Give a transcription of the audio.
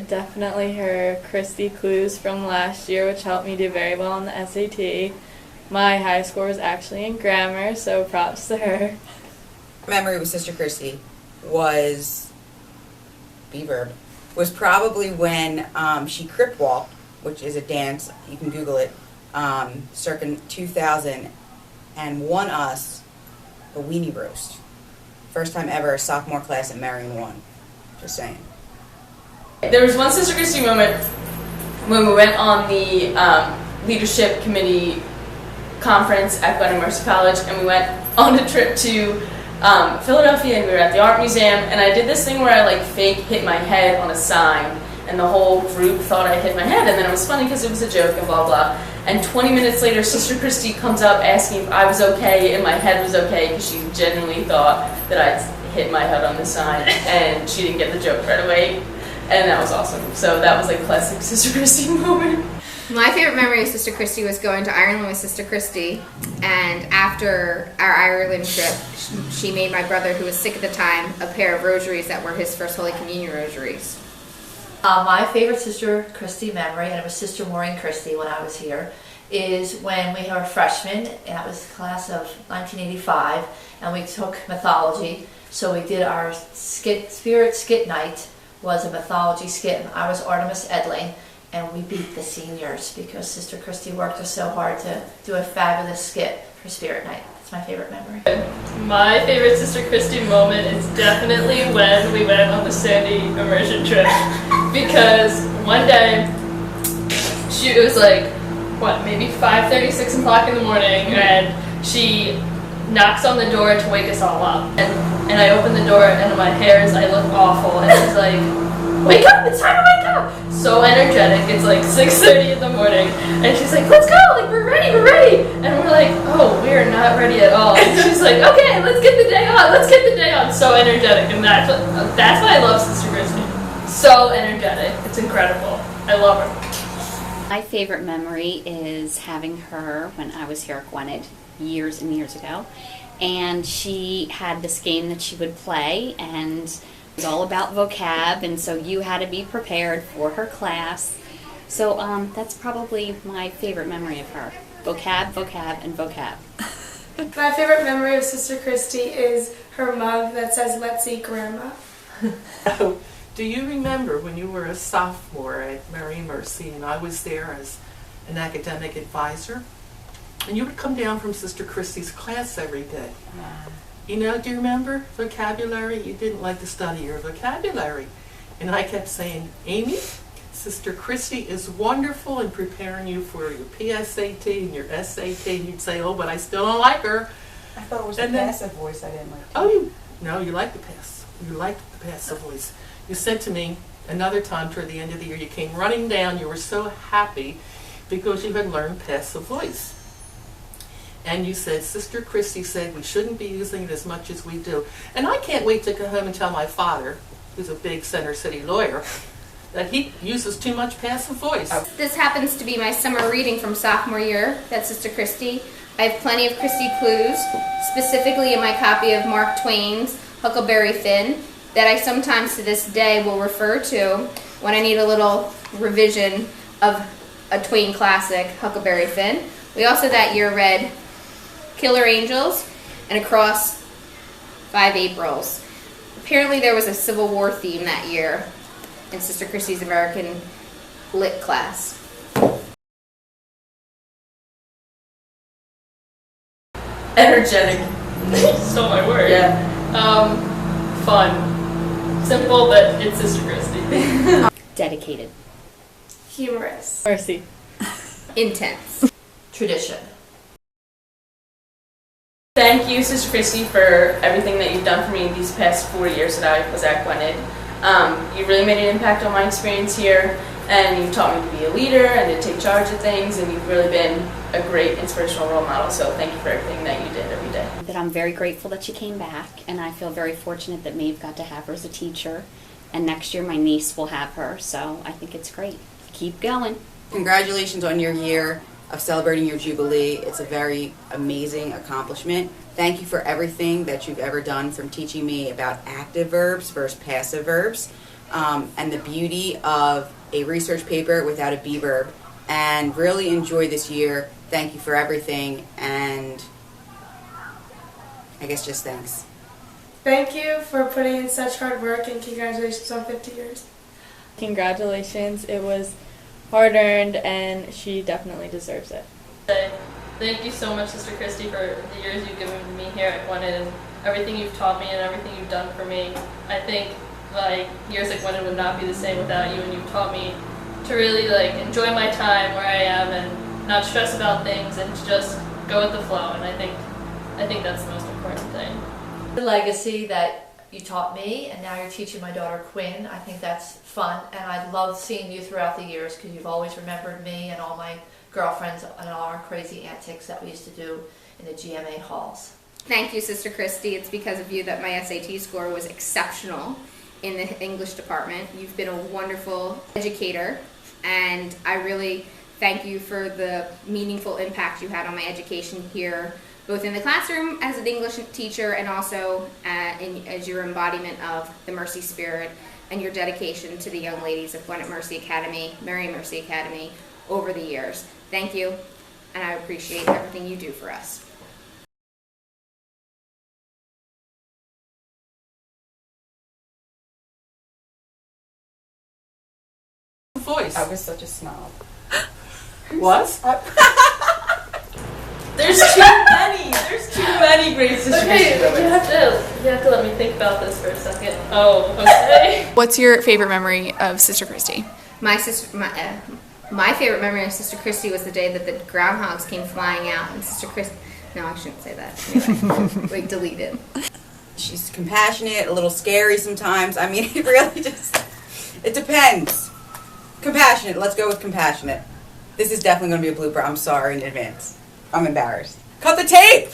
Definitely her Christi clues from last year, which helped me do very well on the SAT. My high score was actually in grammar, so props to her. Memory with Sister Christi was was probably when she crip walked, which is a dance, you can Google it, circa 2000, and won us a weenie roast. First time ever a sophomore class at Maureen won. Just saying. There was one Sister Christi moment when we went on the leadership committee conference at Glen Mercy College, and we went on a trip to Philadelphia, and we were at the art museum, and I did this thing where I like fake hit my head on a sign, and the whole group thought I hit my head, and then it was funny because it was a joke and blah blah. And 20 minutes later, Sister Christi comes up asking if I was okay and my head was okay, because she genuinely thought that I'd hit my head on the sign, and she didn't get the joke right away, and that was awesome. So that was like classic Sister Christi moment. My favorite memory of Sister Christi was going to Ireland with Sister Christi, and after our Ireland trip, she made my brother, who was sick at the time, a pair of rosaries that were his first Holy Communion rosaries. My favorite Sister Christi memory, and it was Sister Maureen Christi when I was here, is when we were freshmen, and that was the class of 1985, and we took mythology. So we did our spirit skit night, was a mythology skit. I was Artemis Edling, and we beat the seniors because Sister Christi worked us so hard to do a fabulous skit for Spirit Night. It's my favorite memory. My favorite Sister Christi moment is definitely when we went on the Sandy immersion trip, because one day, it was like, maybe 5:30, 6 o'clock in the morning, and she knocks on the door to wake us all up. And I open the door, and I look awful, and she's like, "Wake up, it's time to wake up!" So energetic, it's like 6:30 in the morning, and she's like, "Let's go, like we're ready. And we're like, "Oh, we're not ready at all." And she's like, "Okay, let's get the day on, So energetic, and that's why I love Sister Christi. So energetic, it's incredible. I love her. My favorite memory is having her when I was here at Gwynedd years and years ago, and she had this game that she would play, and it was all about vocab, and so you had to be prepared for her class. So that's probably my favorite memory of her. Vocab, vocab, and vocab. My favorite memory of Sister Christi is her mug that says, "Let's eat Grandma." Do you remember when you were a sophomore at Mary Mercy and I was there as an academic advisor? And you would come down from Sister Christi's class every day. You know, do you remember vocabulary? You didn't like to study your vocabulary. And I kept saying, "Amy, Sister Christi is wonderful in preparing you for your PSAT and your SAT." And you'd say, "Oh, but I still don't like her." I thought it was the passive voice I didn't like. You liked the pass. You liked the passive voice. You said to me another time toward the end of the year, you came running down, you were so happy because you had learned passive voice. And you said, "Sister Christi said we shouldn't be using it as much as we do." And I can't wait to go home and tell my father, who's a big Center City lawyer, that he uses too much passive voice. This happens to be my summer reading from sophomore year, that's Sister Christi. I have plenty of Christi clues, specifically in my copy of Mark Twain's Huckleberry Finn, that I sometimes to this day will refer to when I need a little revision of a Twain classic, Huckleberry Finn. We also that year read Killer Angels and Across 5 Aprils. Apparently there was a Civil War theme that year in Sister Christi's American Lit class. Energetic. Stole my word. Yeah. Fun. Simple, but it's Sister Christi. Dedicated. Humorous. Mercy. Intense. Tradition. Thank you, Sister Christi, for everything that you've done for me these past 4 years that I was at Gwynedd. You really made an impact on my experience here, and you taught me to be a leader and to take charge of things, and you've really been a great inspirational role model, so thank you for everything that you did every day. That I'm very grateful that she came back, and I feel very fortunate that Maeve got to have her as a teacher, and next year my niece will have her, so I think it's great. Keep going. Congratulations on your year of celebrating your Jubilee. It's a very amazing accomplishment. Thank you for everything that you've ever done, from teaching me about active verbs versus passive verbs, and the beauty of a research paper without a B-verb, and really enjoy this year. Thank you for everything, and I guess just thanks. Thank you for putting in such hard work, and congratulations on 50 years. Congratulations. It was hard earned, and she definitely deserves it. Thank you so much, Sister Christi, for the years you've given me here at Gwinnett and everything you've taught me and everything you've done for me. I think years at Gwinnett would not be the same without you, and you've taught me to really enjoy my time where I am and not stress about things and to just go with the flow. And I think that's the most important thing. The legacy that you taught me, and now you're teaching my daughter Quinn, I think that's fun, and I love seeing you throughout the years because you've always remembered me and all my girlfriends and all our crazy antics that we used to do in the GMA halls. Thank you, Sister Christi. It's because of you that my SAT score was exceptional in the English department. You've been a wonderful educator, and I really thank you for the meaningful impact you had on my education here, both in the classroom as an English teacher and also as your embodiment of the Mercy Spirit and your dedication to the young ladies of Gwinnett Mercy Academy, Mary Mercy Academy, over the years. Thank you, and I appreciate everything you do for us. Voice. I was such a snob. Was? There's too many. There's too many great Sister Okay, Christi you have to let me think about this for a second. Oh, okay. What's your favorite memory of Sister Christi? My favorite memory of Sister Christi was the day that the groundhogs came flying out, and Sister Christi. No, I shouldn't say that. Anyway, delete it. She's compassionate, a little scary sometimes. I mean, it really it depends. Compassionate, let's go with compassionate. This is definitely going to be a blooper. I'm sorry in advance. I'm embarrassed. Cut the tape!